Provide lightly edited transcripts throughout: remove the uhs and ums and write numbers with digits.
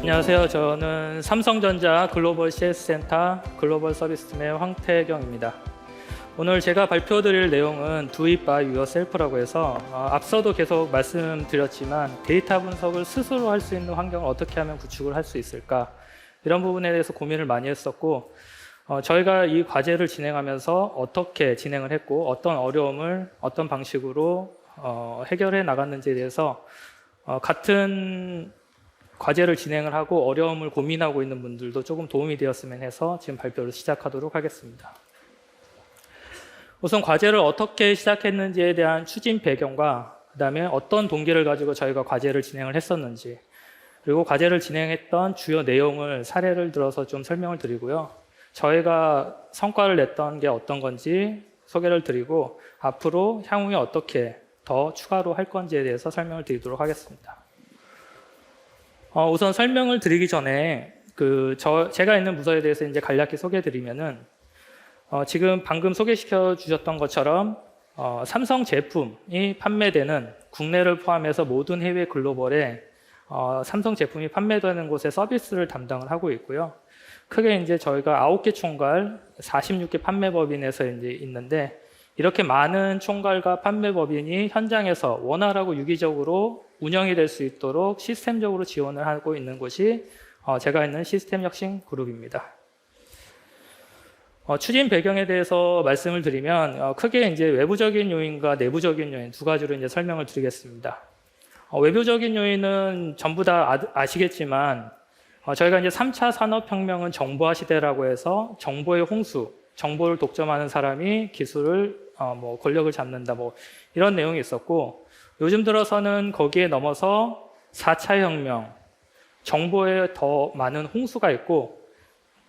안녕하세요. 저는 삼성전자 글로벌 CS 센터 글로벌 서비스팀의 황태경입니다. 오늘 제가 발표드릴 내용은 Do it by yourself라고 해서 앞서도 계속 말씀드렸지만 데이터 분석을 스스로 할 수 있는 환경을 어떻게 하면 구축을 할 수 있을까, 이런 부분에 대해서 고민을 많이 했었고, 저희가 이 과제를 진행하면서 어떻게 진행을 했고 어떤 어려움을 어떤 방식으로 해결해 나갔는지에 대해서 같은 과제를 진행을 하고 어려움을 고민하고 있는 분들도 조금 도움이 되었으면 해서 지금 발표를 시작하도록 하겠습니다. 우선 과제를 어떻게 시작했는지에 대한 추진 배경과 그 다음에 어떤 동기를 가지고 저희가 과제를 진행을 했었는지, 그리고 과제를 진행했던 주요 내용을 사례를 들어서 좀 설명을 드리고요. 저희가 성과를 냈던 게 어떤 건지 소개를 드리고 앞으로 향후에 어떻게 더 추가로 할 건지에 대해서 설명을 드리도록 하겠습니다. 우선 설명을 드리기 전에 제가 있는 부서에 대해서 이제 간략히 소개해드리면은 지금 방금 소개시켜 주셨던 것처럼 삼성 제품이 판매되는 국내를 포함해서 모든 해외 글로벌에 삼성 제품이 판매되는 곳에 서비스를 담당을 하고 있고요. 크게 이제 저희가 9개 총괄, 46개 판매법인에서 이제 있는데, 이렇게 많은 총괄과 판매법인이 현장에서 원활하고 유기적으로 운영이 될 수 있도록 시스템적으로 지원을 하고 있는 곳이 제가 있는 시스템 혁신 그룹입니다. 추진 배경에 대해서 말씀을 드리면 크게 이제 외부적인 요인과 내부적인 요인 두 가지로 이제 설명을 드리겠습니다. 외부적인 요인은 전부 다 아시겠지만 저희가 이제 3차 산업혁명은 정보화 시대라고 해서 정보의 홍수, 정보를 독점하는 사람이 기술을 권력을 잡는다, 이런 내용이 있었고, 요즘 들어서는 거기에 넘어서 4차 혁명, 정보에 더 많은 홍수가 있고,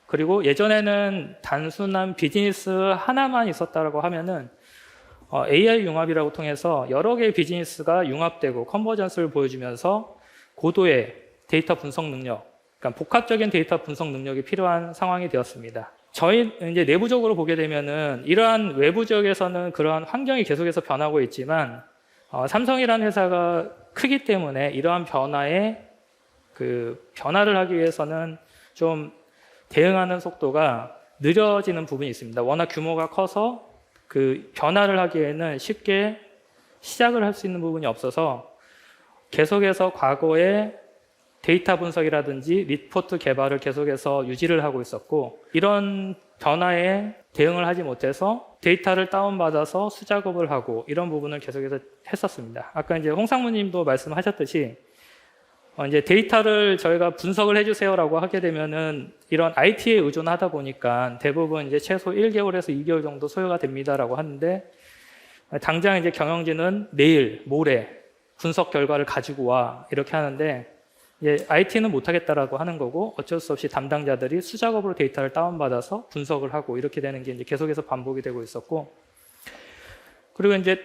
그리고 예전에는 단순한 비즈니스 하나만 있었다고 하면은 AI 융합이라고 통해서 여러 개의 비즈니스가 융합되고 컨버전스를 보여주면서 고도의 데이터 분석 능력, 그러니까 복합적인 데이터 분석 능력이 필요한 상황이 되었습니다. 저희 이제 내부적으로 보게 되면은 이러한 외부 지역에서는 그러한 환경이 계속해서 변하고 있지만 삼성이라는 회사가 크기 때문에 이러한 변화를 하기 위해서는 좀 대응하는 속도가 느려지는 부분이 있습니다. 워낙 규모가 커서 그 변화를 하기에는 쉽게 시작을 할 수 있는 부분이 없어서 계속해서 과거에 데이터 분석이라든지 리포트 개발을 계속해서 유지를 하고 있었고, 이런 변화에 대응을 하지 못해서 데이터를 다운받아서 수작업을 하고 이런 부분을 계속해서 했었습니다. 아까 이제 홍상무 님도 말씀하셨듯이 이제 데이터를 저희가 분석을 해주세요라고 하게 되면은 이런 IT에 의존하다 보니까 대부분 이제 최소 1개월에서 2개월 정도 소요가 됩니다라고 하는데, 당장 이제 경영진은 내일, 모레 분석 결과를 가지고 와 이렇게 하는데, IT는 못하겠다라고 하는 거고, 어쩔 수 없이 담당자들이 수작업으로 데이터를 다운받아서 분석을 하고 이렇게 되는 게 이제 계속해서 반복이 되고 있었고, 그리고 이제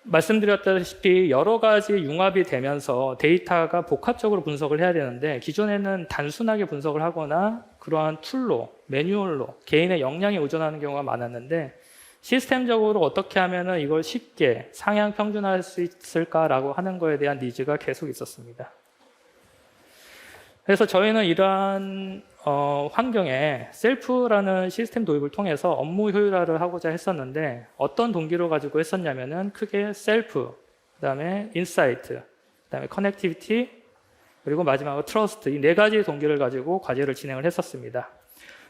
말씀드렸다시피 여러 가지 융합이 되면서 데이터가 복합적으로 분석을 해야 되는데, 기존에는 단순하게 분석을 하거나 그러한 툴로, 매뉴얼로 개인의 역량에 의존하는 경우가 많았는데, 시스템적으로 어떻게 하면 이걸 쉽게 상향 평준화할 수 있을까라고 하는 거에 대한 니즈가 계속 있었습니다. 그래서 저희는 이러한 환경에 셀프라는 시스템 도입을 통해서 업무 효율화를 하고자 했었는데, 어떤 동기로 가지고 했었냐면은 크게 셀프, 그다음에 인사이트, 그다음에 커넥티비티, 그리고 마지막으로 트러스트, 이 네 가지 동기를 가지고 과제를 진행을 했었습니다.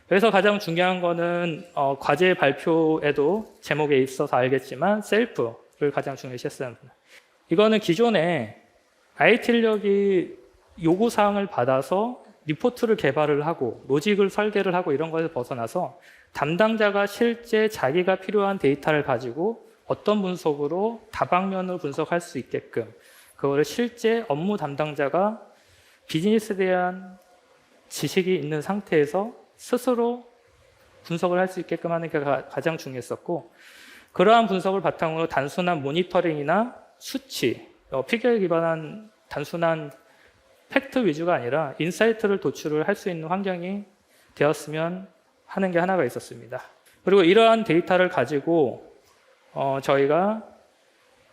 그래서 가장 중요한 거는 과제 발표에도 제목에 있어서 알겠지만 셀프를 가장 중요시 했습니다. 이거는 기존에 IT 인력이 요구사항을 받아서 리포트를 개발을 하고 로직을 설계를 하고 이런 것에서 벗어나서 담당자가 실제 자기가 필요한 데이터를 가지고 어떤 분석으로 다방면으로 분석할 수 있게끔, 그거를 실제 업무 담당자가 비즈니스에 대한 지식이 있는 상태에서 스스로 분석을 할 수 있게끔 하는 게 가장 중요했었고, 그러한 분석을 바탕으로 단순한 모니터링이나 수치, 피규어에 기반한 단순한 팩트 위주가 아니라 인사이트를 도출을 할 수 있는 환경이 되었으면 하는 게 하나가 있었습니다. 그리고 이러한 데이터를 가지고 저희가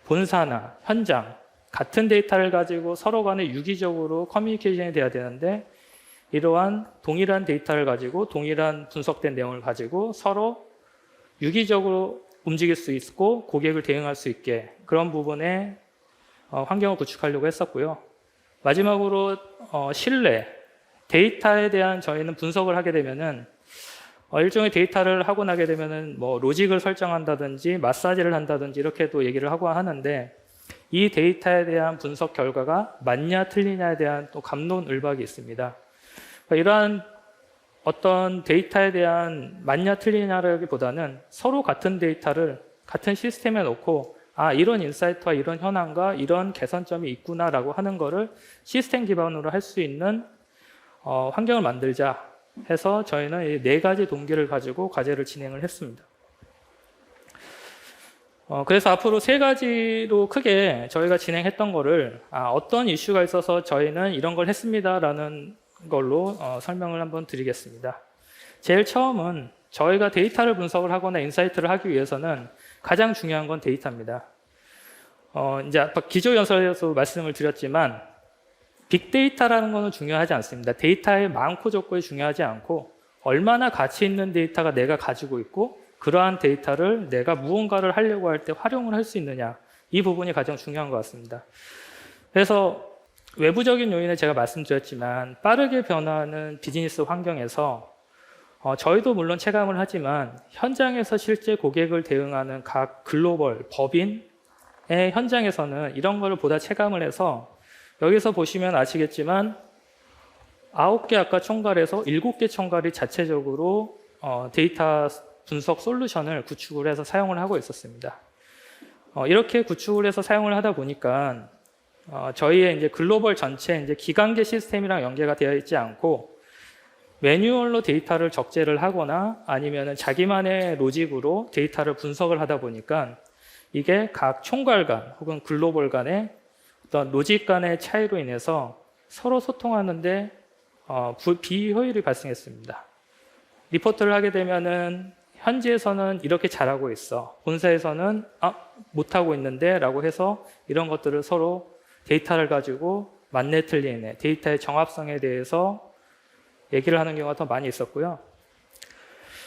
본사나 현장, 같은 데이터를 가지고 서로 간에 유기적으로 커뮤니케이션이 돼야 되는데 이러한 동일한 데이터를 가지고 동일한 분석된 내용을 가지고 서로 유기적으로 움직일 수 있고 고객을 대응할 수 있게 그런 부분에 환경을 구축하려고 했었고요. 마지막으로 신뢰, 데이터에 대한 저희는 분석을 하게 되면은 일종의 데이터를 하고 나게 되면은 뭐 로직을 설정한다든지 마사지를 한다든지 이렇게 또 얘기를 하고 하는데 이 데이터에 대한 분석 결과가 맞냐 틀리냐에 대한 또 갑론을박이 있습니다. 그러니까 이러한 어떤 데이터에 대한 맞냐 틀리냐라기보다는 서로 같은 데이터를 같은 시스템에 놓고 이런 인사이트와 이런 현황과 이런 개선점이 있구나라고 하는 거를 시스템 기반으로 할 수 있는 환경을 만들자 해서 저희는 이 4가지 동기를 가지고 과제를 진행을 했습니다. 그래서 앞으로 3가지로 크게 저희가 진행했던 거를 어떤 이슈가 있어서 저희는 이런 걸 했습니다라는 걸로 설명을 한번 드리겠습니다. 제일 처음은 저희가 데이터를 분석을 하거나 인사이트를 하기 위해서는 가장 중요한 건 데이터입니다. 이제 아까 기조연설에서 말씀을 드렸지만 빅데이터라는 것은 중요하지 않습니다. 데이터의 많고 적고에 중요하지 않고 얼마나 가치 있는 데이터가 내가 가지고 있고 그러한 데이터를 내가 무언가를 하려고 할 때 활용을 할 수 있느냐 이 부분이 가장 중요한 것 같습니다. 그래서 외부적인 요인에 제가 말씀드렸지만 빠르게 변화하는 비즈니스 환경에서 저희도 물론 체감을 하지만 현장에서 실제 고객을 대응하는 각 글로벌 법인의 현장에서는 이런 걸 보다 체감을 해서 여기서 보시면 아시겠지만 9개 아까 총괄에서 7개 총괄이 자체적으로 데이터 분석 솔루션을 구축을 해서 사용을 하고 있었습니다. 이렇게 구축을 해서 사용을 하다 보니까 저희의 이제 글로벌 전체 이제 기관계 시스템이랑 연계가 되어 있지 않고 매뉴얼로 데이터를 적재를 하거나 아니면 자기만의 로직으로 데이터를 분석을 하다 보니까 이게 각 총괄 간 혹은 글로벌 간의 어떤 로직 간의 차이로 인해서 서로 소통하는데 비효율이 발생했습니다. 리포트를 하게 되면은 현지에서는 이렇게 잘하고 있어. 본사에서는 못하고 있는데 라고 해서 이런 것들을 서로 데이터를 가지고 맞네 틀리네 데이터의 정합성에 대해서 얘기를 하는 경우가 더 많이 있었고요.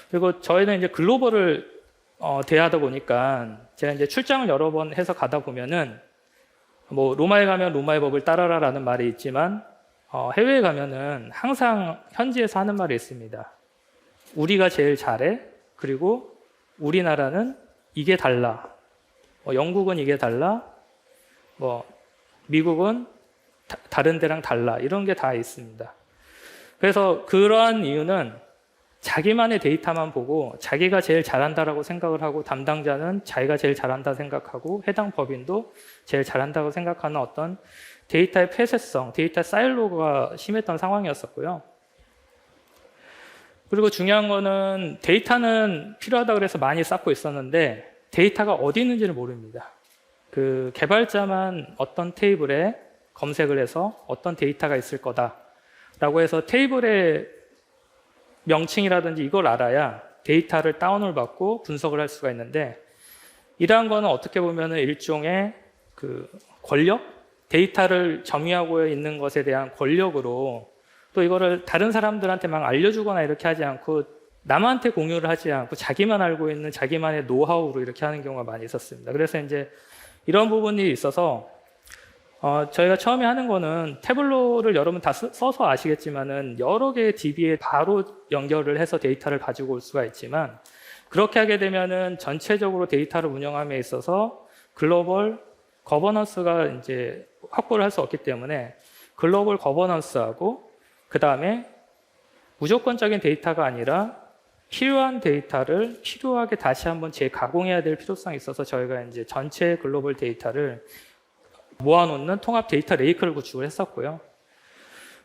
그리고 저희는 이제 글로벌을 대하다 보니까 제가 이제 출장을 여러 번 해서 가다 보면은 뭐 로마에 가면 로마의 법을 따라라라는 말이 있지만 해외에 가면은 항상 현지에서 하는 말이 있습니다. 우리가 제일 잘해. 그리고 우리나라는 이게 달라. 영국은 이게 달라. 미국은 다른 데랑 달라. 이런 게 다 있습니다. 그래서 그러한 이유는 자기만의 데이터만 보고 자기가 제일 잘한다라고 생각을 하고 담당자는 자기가 제일 잘한다 생각하고 해당 법인도 제일 잘한다고 생각하는 어떤 데이터의 폐쇄성, 데이터 사일로가 심했던 상황이었었고요. 그리고 중요한 거는 데이터는 필요하다고 해서 많이 쌓고 있었는데 데이터가 어디 있는지를 모릅니다. 그 개발자만 어떤 테이블에 검색을 해서 어떤 데이터가 있을 거다라고 해서 테이블의 명칭이라든지 이걸 알아야 데이터를 다운을 받고 분석을 할 수가 있는데 이러한 거는 어떻게 보면 일종의 그 권력? 데이터를 점유하고 있는 것에 대한 권력으로 또 이거를 다른 사람들한테 막 알려주거나 이렇게 하지 않고 남한테 공유를 하지 않고 자기만 알고 있는 자기만의 노하우로 이렇게 하는 경우가 많이 있었습니다. 그래서 이제 이런 부분이 있어서 저희가 처음에 하는 거는 태블로를 여러분 다 써서 아시겠지만은 여러 개의 DB에 바로 연결을 해서 데이터를 가지고 올 수가 있지만 그렇게 하게 되면은 전체적으로 데이터를 운영함에 있어서 글로벌 거버넌스가 이제 확보를 할 수 없기 때문에 글로벌 거버넌스하고 그 다음에 무조건적인 데이터가 아니라 필요한 데이터를 필요하게 다시 한번 재가공해야 될 필요성이 있어서 저희가 이제 전체 글로벌 데이터를 모아놓는 통합 데이터 레이크를 구축을 했었고요.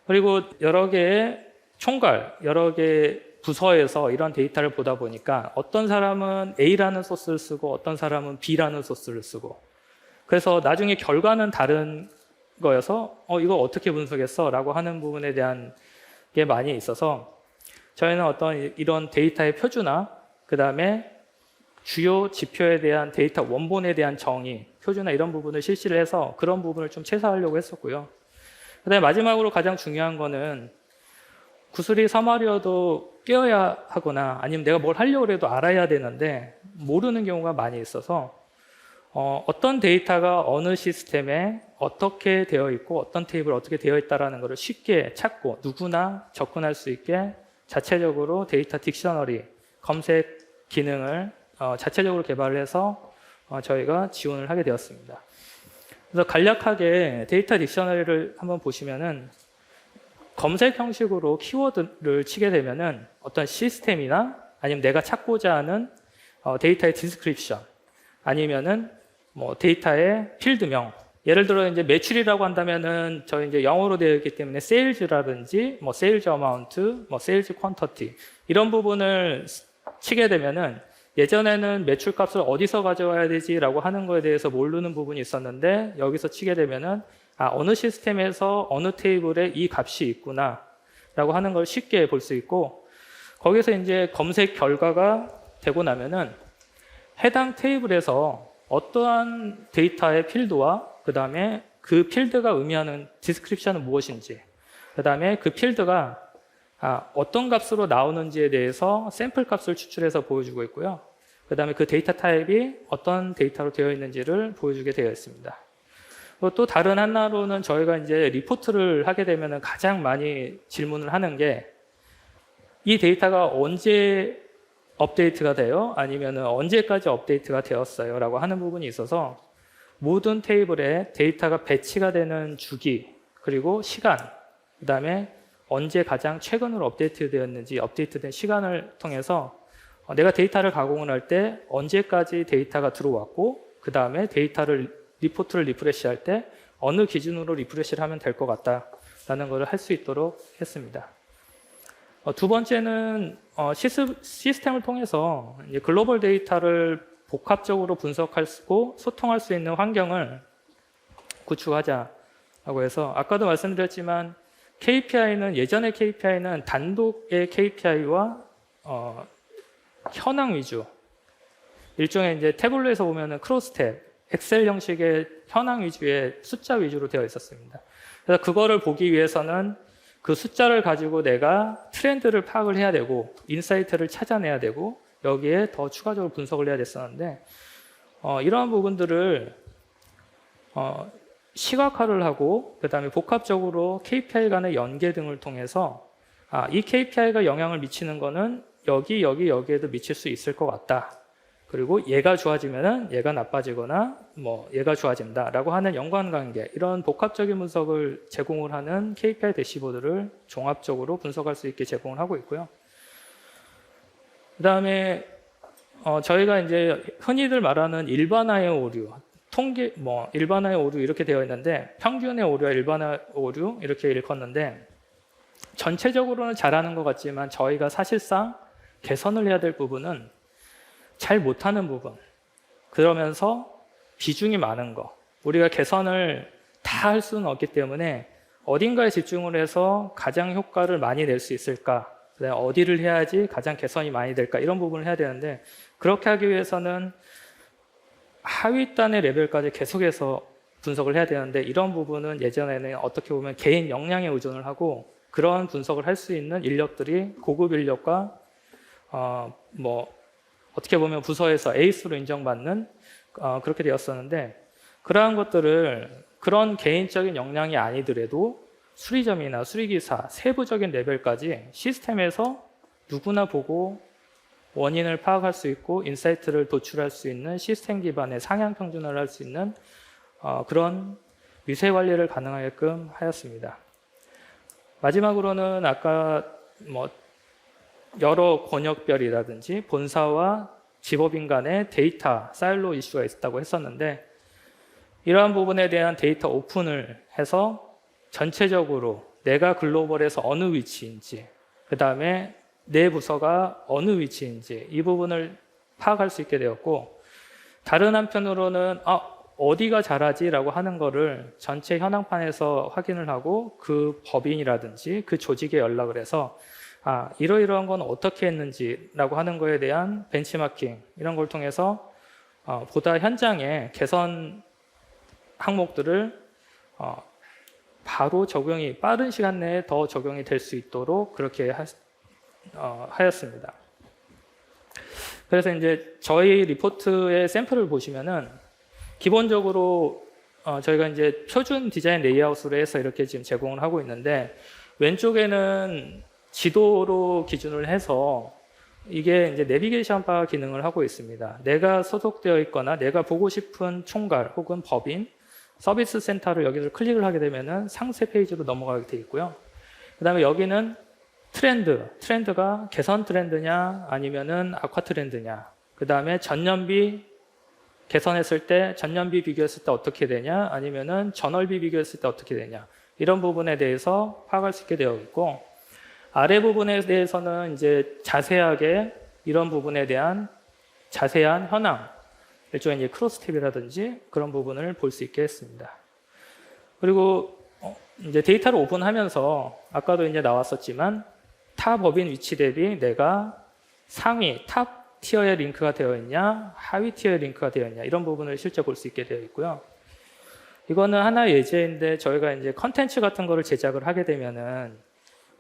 그리고 여러 개의 총괄, 여러 개의 부서에서 이런 데이터를 보다 보니까 어떤 사람은 A라는 소스를 쓰고 어떤 사람은 B라는 소스를 쓰고 그래서 나중에 결과는 다른 거여서 이거 어떻게 분석했어? 라고 하는 부분에 대한 게 많이 있어서 저희는 어떤 이런 데이터의 표준화, 그 다음에 주요 지표에 대한 데이터 원본에 대한 정의 표준화 이런 부분을 실시를 해서 그런 부분을 좀 최소화하려고 했었고요. 그다음에 마지막으로 가장 중요한 거는 구슬이 서말이어도 깨어야 하거나 아니면 내가 뭘 하려고 해도 알아야 되는데 모르는 경우가 많이 있어서 어떤 데이터가 어느 시스템에 어떻게 되어 있고 어떤 테이블 어떻게 되어 있다는 것을 쉽게 찾고 누구나 접근할 수 있게 자체적으로 데이터 딕셔너리 검색 기능을 자체적으로 개발을 해서 저희가 지원을 하게 되었습니다. 그래서 간략하게 데이터 딕셔너리를 한번 보시면은 검색 형식으로 키워드를 치게 되면은 어떤 시스템이나 아니면 내가 찾고자 하는 데이터의 디스크립션 아니면은 뭐 데이터의 필드명 예를 들어 이제 매출이라고 한다면은 저희 이제 영어로 되어 있기 때문에 세일즈라든지 뭐 세일즈 어마운트, 뭐 세일즈 퀀터티 이런 부분을 치게 되면은 예전에는 매출값을 어디서 가져와야 되지라고 하는 거에 대해서 모르는 부분이 있었는데 여기서 치게 되면은 어느 시스템에서 어느 테이블에 이 값이 있구나 라고 하는 걸 쉽게 볼 수 있고 거기서 이제 검색 결과가 되고 나면은 해당 테이블에서 어떠한 데이터의 필드와 그 다음에 그 필드가 의미하는 디스크립션은 무엇인지 그 다음에 그 필드가 어떤 값으로 나오는지에 대해서 샘플 값을 추출해서 보여주고 있고요. 그 다음에 그 데이터 타입이 어떤 데이터로 되어 있는지를 보여주게 되어 있습니다. 또 다른 하나로는 저희가 이제 리포트를 하게 되면 가장 많이 질문을 하는 게 이 데이터가 언제 업데이트가 돼요? 아니면 언제까지 업데이트가 되었어요? 라고 하는 부분이 있어서 모든 테이블에 데이터가 배치가 되는 주기 그리고 시간 그 다음에 언제 가장 최근으로 업데이트 되었는지 업데이트된 시간을 통해서 내가 데이터를 가공을 할 때 언제까지 데이터가 들어왔고 그 다음에 리포트를 리프레시할 때 어느 기준으로 리프레시를 하면 될 것 같다라는 것을 할 수 있도록 했습니다. 두 번째는 시스템을 통해서 이제 글로벌 데이터를 복합적으로 분석하고 소통할 수 있는 환경을 구축하자라고 해서 아까도 말씀드렸지만 KPI는 예전의 KPI는 단독의 KPI와 현황 위주 일종의 이제 태블로에서 보면은 크로스탭 엑셀 형식의 현황 위주의 숫자 위주로 되어 있었습니다. 그래서 그거를 보기 위해서는 그 숫자를 가지고 내가 트렌드를 파악을 해야 되고 인사이트를 찾아내야 되고 여기에 더 추가적으로 분석을 해야 됐었는데 이러한 부분들을 시각화를 하고 그 다음에 복합적으로 KPI 간의 연계 등을 통해서 이 KPI가 영향을 미치는 거는 여기에도 미칠 수 있을 것 같다. 그리고 얘가 좋아지면은 얘가 나빠지거나 뭐 얘가 좋아진다라고 하는 연관관계 이런 복합적인 분석을 제공을 하는 KPI 대시보드를 종합적으로 분석할 수 있게 제공을 하고 있고요. 그다음에 저희가 이제 흔히들 말하는 일반화의 오류, 일반화의 오류 이렇게 되어 있는데 평균의 오류와 일반화 오류 이렇게 일컫는데 전체적으로는 잘하는 것 같지만 저희가 사실상 개선을 해야 될 부분은 잘 못하는 부분 그러면서 비중이 많은 거 우리가 개선을 다 할 수는 없기 때문에 어딘가에 집중을 해서 가장 효과를 많이 낼 수 있을까 어디를 해야지 가장 개선이 많이 될까 이런 부분을 해야 되는데 그렇게 하기 위해서는 하위단의 레벨까지 계속해서 분석을 해야 되는데 이런 부분은 예전에는 어떻게 보면 개인 역량에 의존을 하고 그런 분석을 할 수 있는 인력들이 고급 인력과 어떻게 보면 부서에서 에이스로 인정받는 그렇게 되었었는데 그러한 것들을 그런 개인적인 역량이 아니더라도 수리점이나 수리기사 세부적인 레벨까지 시스템에서 누구나 보고 원인을 파악할 수 있고 인사이트를 도출할 수 있는 시스템 기반의 상향 평준화를 할 수 있는 그런 위세 관리를 가능하게끔 하였습니다. 마지막으로는 아까 여러 권역별이라든지 본사와 직업인 간의 데이터 사일로 이슈가 있었다고 했었는데 이러한 부분에 대한 데이터 오픈을 해서 전체적으로 내가 글로벌에서 어느 위치인지 그 다음에 내 부서가 어느 위치인지 이 부분을 파악할 수 있게 되었고 다른 한편으로는 어디가 잘하지라고 하는 거를 전체 현황판에서 확인을 하고 그 법인이라든지 그 조직에 연락을 해서 이러이러한 건 어떻게 했는지라고 하는 거에 대한 벤치마킹 이런 걸 통해서 보다 현장에 개선 항목들을 바로 적용이 빠른 시간 내에 더 적용이 될 수 있도록 그렇게 하였습니다. 그래서 이제 저희 리포트의 샘플을 보시면은 기본적으로 저희가 이제 표준 디자인 레이아웃으로 해서 이렇게 지금 제공을 하고 있는데 왼쪽에는 지도로 기준을 해서 이게 이제 내비게이션 바 기능을 하고 있습니다. 내가 소속되어 있거나 내가 보고 싶은 총괄 혹은 법인, 서비스 센터를 여기를 클릭을 하게 되면은 상세 페이지로 넘어가게 되어 있고요. 그 다음에 여기는 트렌드가 개선 트렌드냐 아니면은 악화 트렌드냐, 그 다음에 전년비 개선했을 때 전년비 비교했을 때 어떻게 되냐 아니면은 전월비 비교했을 때 어떻게 되냐, 이런 부분에 대해서 파악할 수 있게 되어 있고, 아래 부분에 대해서는 이제 자세하게 이런 부분에 대한 자세한 현황, 일종의 이제 크로스탭이라든지 그런 부분을 볼 수 있게 했습니다. 그리고 이제 데이터를 오픈하면서 아까도 이제 나왔었지만 타 법인 위치 대비 내가 상위 탑 티어의 링크가 되어 있냐 하위 티어의 링크가 되어 있냐, 이런 부분을 실제 볼 수 있게 되어 있고요. 이거는 하나의 예제인데 저희가 이제 컨텐츠 같은 거를 제작을 하게 되면은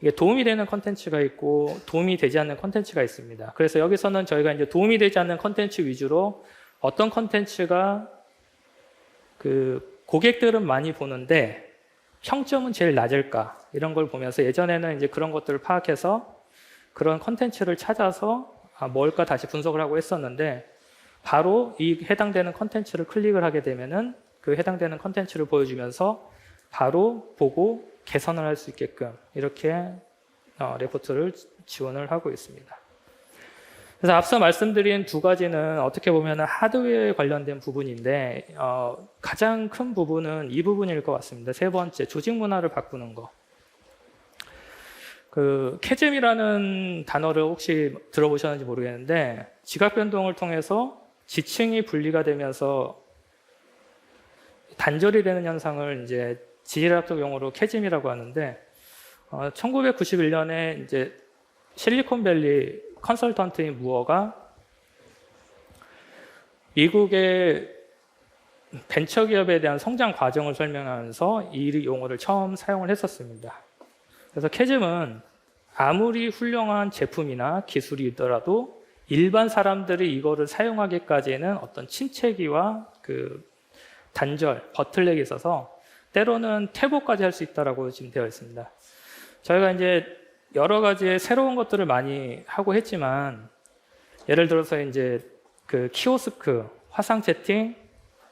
이게 도움이 되는 컨텐츠가 있고 도움이 되지 않는 컨텐츠가 있습니다. 그래서 여기서는 저희가 이제 도움이 되지 않는 컨텐츠 위주로 어떤 컨텐츠가 그 고객들은 많이 보는데 평점은 제일 낮을까, 이런 걸 보면서 예전에는 이제 그런 것들을 파악해서 그런 컨텐츠를 찾아서 뭘까 다시 분석을 하고 했었는데, 바로 이 해당되는 컨텐츠를 클릭을 하게 되면은 그 해당되는 컨텐츠를 보여주면서 바로 보고 개선을 할 수 있게끔 이렇게 레포트를 지원을 하고 있습니다. 그래서 앞서 말씀드린 두 가지는 어떻게 보면 하드웨어에 관련된 부분인데 가장 큰 부분은 이 부분일 것 같습니다. 세 번째, 조직 문화를 바꾸는 거. 그 캐즘이라는 단어를 혹시 들어보셨는지 모르겠는데, 지각 변동을 통해서 지층이 분리가 되면서 단절이 되는 현상을 이제 지질학적 용어로 캐즘이라고 하는데, 1991년에 이제 실리콘밸리 컨설턴트인 무어가 미국의 벤처기업에 대한 성장 과정을 설명하면서 이 용어를 처음 사용을 했었습니다. 그래서 캐즘은 아무리 훌륭한 제품이나 기술이 있더라도 일반 사람들이 이거를 사용하기까지는 어떤 침체기와 그 단절, 버틀렉이 있어서 때로는 퇴보까지 할 수 있다라고 지금 되어 있습니다. 저희가 이제 여러 가지의 새로운 것들을 많이 하고 했지만, 예를 들어서 이제 그 키오스크, 화상 채팅,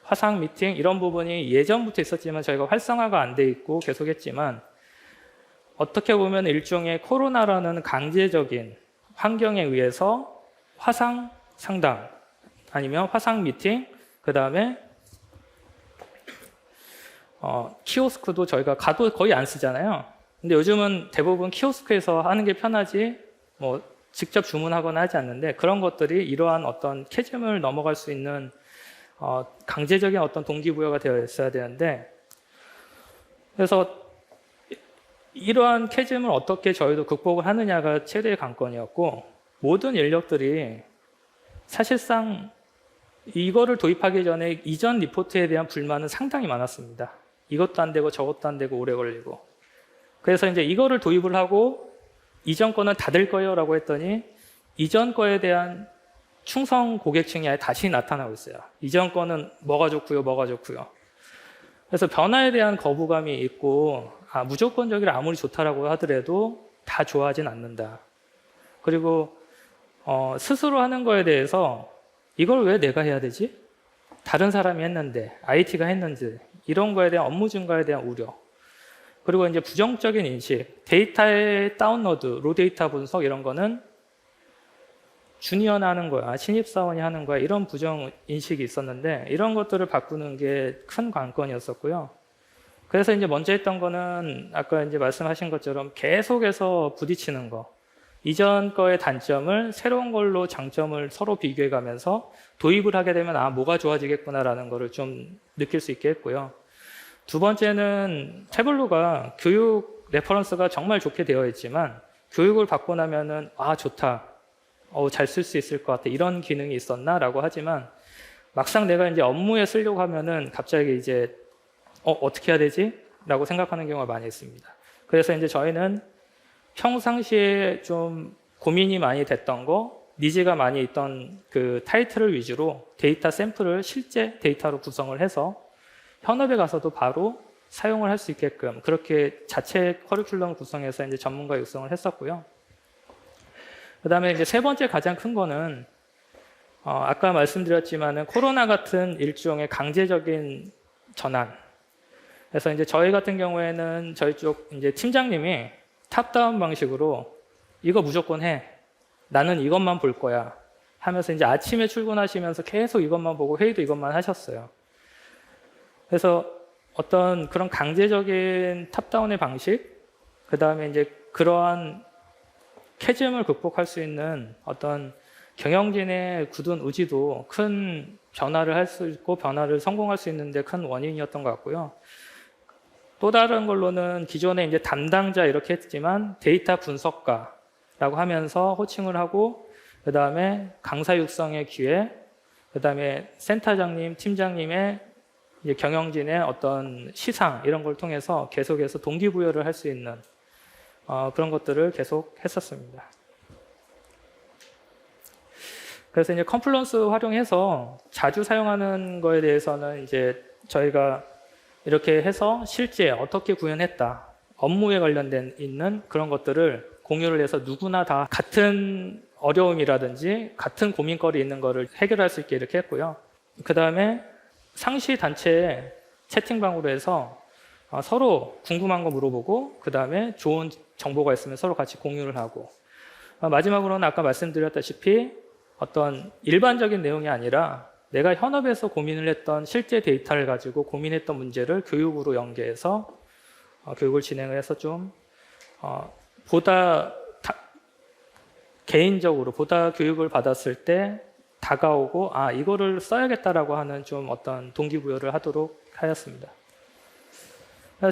화상 미팅 이런 부분이 예전부터 있었지만 저희가 활성화가 안 돼 있고 계속했지만, 어떻게 보면 일종의 코로나라는 강제적인 환경에 의해서 화상 상담 아니면 화상 미팅, 그 다음에 키오스크도 저희가 가도 거의 안 쓰잖아요. 근데 요즘은 대부분 키오스크에서 하는 게 편하지 뭐 직접 주문하거나 하지 않는데, 그런 것들이 이러한 어떤 캐즘을 넘어갈 수 있는 강제적인 어떤 동기부여가 되어 있어야 되는데, 그래서 이러한 캐즘을 어떻게 저희도 극복을 하느냐가 최대의 관건이었고, 모든 인력들이 사실상 이거를 도입하기 전에 이전 리포트에 대한 불만은 상당히 많았습니다. 이것도 안 되고 저것도 안 되고 오래 걸리고. 그래서 이제 이거를 도입을 하고 이전 거는 다 될 거예요 라고 했더니 이전 거에 대한 충성 고객층이 아예 다시 나타나고 있어요. 이전 거는 뭐가 좋고요, 뭐가 좋고요. 그래서 변화에 대한 거부감이 있고, 무조건적이라 아무리 좋다라고 하더라도 다 좋아하진 않는다. 그리고 스스로 하는 거에 대해서 이걸 왜 내가 해야 되지? 다른 사람이 했는데, IT가 했는지, 이런 거에 대한 업무 증가에 대한 우려. 그리고 이제 부정적인 인식, 데이터의 다운로드, 로 데이터 분석 이런 거는 주니어나 하는 거야, 신입사원이 하는 거야, 이런 부정 인식이 있었는데, 이런 것들을 바꾸는 게 큰 관건이었었고요. 그래서 이제 먼저 했던 거는 아까 이제 말씀하신 것처럼 계속해서 부딪히는 거. 이전 거의 단점을 새로운 걸로 장점을 서로 비교해 가면서 도입을 하게 되면 뭐가 좋아지겠구나라는 거를 좀 느낄 수 있게 했고요. 두 번째는 태블로가 교육 레퍼런스가 정말 좋게 되어 있지만 교육을 받고 나면은 좋다. 잘 쓸 수 있을 것 같아. 이런 기능이 있었나라고 하지만 막상 내가 이제 업무에 쓰려고 하면은 갑자기 이제 어떻게 해야 되지? 라고 생각하는 경우가 많이 있습니다. 그래서 이제 저희는 평상시에 좀 고민이 많이 됐던 거, 니즈가 많이 있던 그 타이틀을 위주로 데이터 샘플을 실제 데이터로 구성을 해서 현업에 가서도 바로 사용을 할 수 있게끔 그렇게 자체 커리큘럼 구성해서 이제 전문가 육성을 했었고요. 그다음에 이제 세 번째 가장 큰 거는 아까 말씀드렸지만은 코로나 같은 일종의 강제적인 전환. 그래서 이제 저희 같은 경우에는 저희 쪽 이제 팀장님이 탑다운 방식으로 이거 무조건 해. 나는 이것만 볼 거야. 하면서 이제 아침에 출근하시면서 계속 이것만 보고 회의도 이것만 하셨어요. 그래서 어떤 그런 강제적인 탑다운의 방식, 그 다음에 이제 그러한 캐즘을 극복할 수 있는 어떤 경영진의 굳은 의지도 큰 변화를 할 수 있고 변화를 성공할 수 있는데 큰 원인이었던 것 같고요. 또 다른 걸로는 기존에 이제 담당자 이렇게 했지만 데이터 분석가라고 하면서 호칭을 하고 그 다음에 강사 육성의 기회, 그 다음에 센터장님, 팀장님의 이제 경영진의 어떤 시상 이런 걸 통해서 계속해서 동기부여를 할 수 있는 그런 것들을 계속 했었습니다. 그래서 이제 컴플런스 활용해서 자주 사용하는 거에 대해서는 이제 저희가 이렇게 해서 실제 어떻게 구현했다, 업무에 관련된 있는 그런 것들을 공유를 해서 누구나 다 같은 어려움이라든지 같은 고민거리 있는 거를 해결할 수 있게 이렇게 했고요. 그 다음에 상시 단체 채팅방으로 해서 서로 궁금한 거 물어보고 그 다음에 좋은 정보가 있으면 서로 같이 공유를 하고 마지막으로는 아까 말씀드렸다시피 어떤 일반적인 내용이 아니라 내가 현업에서 고민을 했던 실제 데이터를 가지고 고민했던 문제를 교육으로 연계해서 교육을 진행을 해서 좀 보다 개인적으로 보다 교육을 받았을 때 다가오고 이거를 써야겠다라고 하는 좀 어떤 동기부여를 하도록 하였습니다.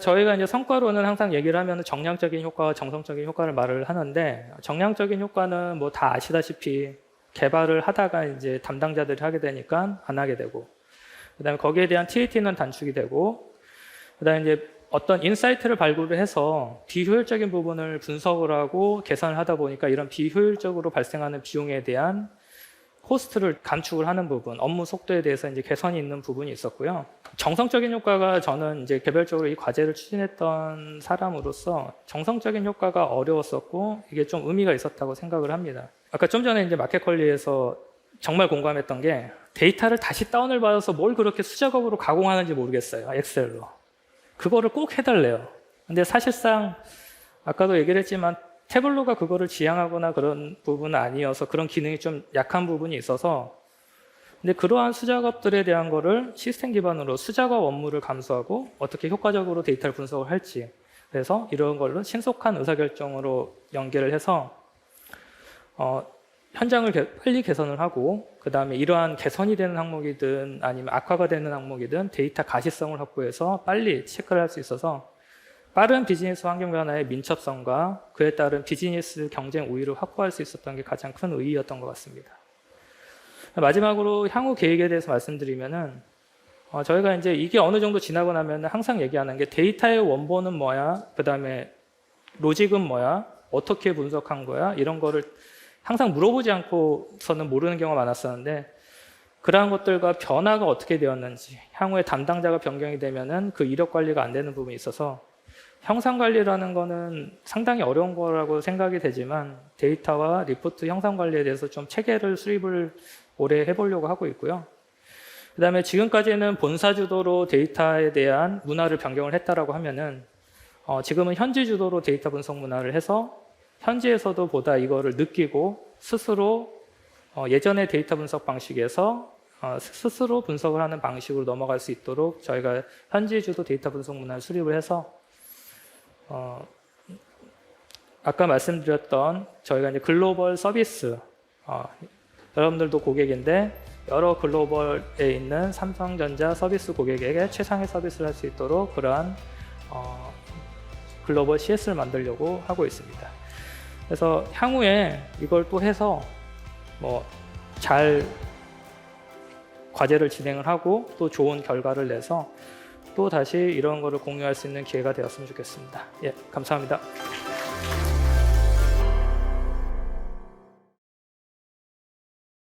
저희가 이제 성과로는 항상 얘기를 하면 정량적인 효과와 정성적인 효과를 말을 하는데 정량적인 효과는 뭐 다 아시다시피 개발을 하다가 이제 담당자들이 하게 되니까 안 하게 되고 그다음에 거기에 대한 TAT는 단축이 되고 그다음에 이제 어떤 인사이트를 발굴을 해서 비효율적인 부분을 분석을 하고 계산을 하다 보니까 이런 비효율적으로 발생하는 비용에 대한 코스트를 감축을 하는 부분, 업무 속도에 대해서 이제 개선이 있는 부분이 있었고요. 정성적인 효과가 저는 이제 개별적으로 이 과제를 추진했던 사람으로서 정성적인 효과가 어려웠었고 이게 좀 의미가 있었다고 생각을 합니다. 아까 좀 전에 이제 마켓컬리에서 정말 공감했던 게 데이터를 다시 다운을 받아서 뭘 그렇게 수작업으로 가공하는지 모르겠어요. 엑셀로. 그거를 꼭 해달래요. 근데 사실상 아까도 얘기를 했지만 태블로가 그거를 지향하거나 그런 부분은 아니어서 그런 기능이 좀 약한 부분이 있어서 근데 그러한 수작업들에 대한 거를 시스템 기반으로 수작업 업무를 감수하고 어떻게 효과적으로 데이터를 분석을 할지 그래서 이런 걸로 신속한 의사결정으로 연계를 해서 현장을 빨리 개선을 하고 그 다음에 이러한 개선이 되는 항목이든 아니면 악화가 되는 항목이든 데이터 가시성을 확보해서 빨리 체크를 할 수 있어서 빠른 비즈니스 환경 변화의 민첩성과 그에 따른 비즈니스 경쟁 우위를 확보할 수 있었던 게 가장 큰 의의였던 것 같습니다. 마지막으로 향후 계획에 대해서 말씀드리면은 저희가 이제 이게 어느 정도 지나고 나면 항상 얘기하는 게 데이터의 원본은 뭐야, 그 다음에 로직은 뭐야, 어떻게 분석한 거야 이런 거를 항상 물어보지 않고서는 모르는 경우가 많았었는데 그러한 것들과 변화가 어떻게 되었는지 향후에 담당자가 변경이 되면은 그 이력 관리가 안 되는 부분이 있어서 형상 관리라는 거는 상당히 어려운 거라고 생각이 되지만 데이터와 리포트 형상 관리에 대해서 좀 체계를 수립을 올해 해보려고 하고 있고요. 그 다음에 지금까지는 본사 주도로 데이터에 대한 문화를 변경을 했다라고 하면은 지금은 현지 주도로 데이터 분석 문화를 해서 현지에서도 보다 이거를 느끼고 스스로 예전의 데이터 분석 방식에서 스스로 분석을 하는 방식으로 넘어갈 수 있도록 저희가 현지 주도 데이터 분석 문화를 수립을 해서 아까 말씀드렸던 저희가 이제 글로벌 서비스 여러분들도 고객인데 여러 글로벌에 있는 삼성전자 서비스 고객에게 최상의 서비스를 할 수 있도록 그러한 글로벌 CS를 만들려고 하고 있습니다. 그래서 향후에 이걸 또 해서 잘 과제를 진행을 하고 또 좋은 결과를 내서 또 다시 이런 거를 공유할 수 있는 기회가 되었으면 좋겠습니다. 예, 감사합니다.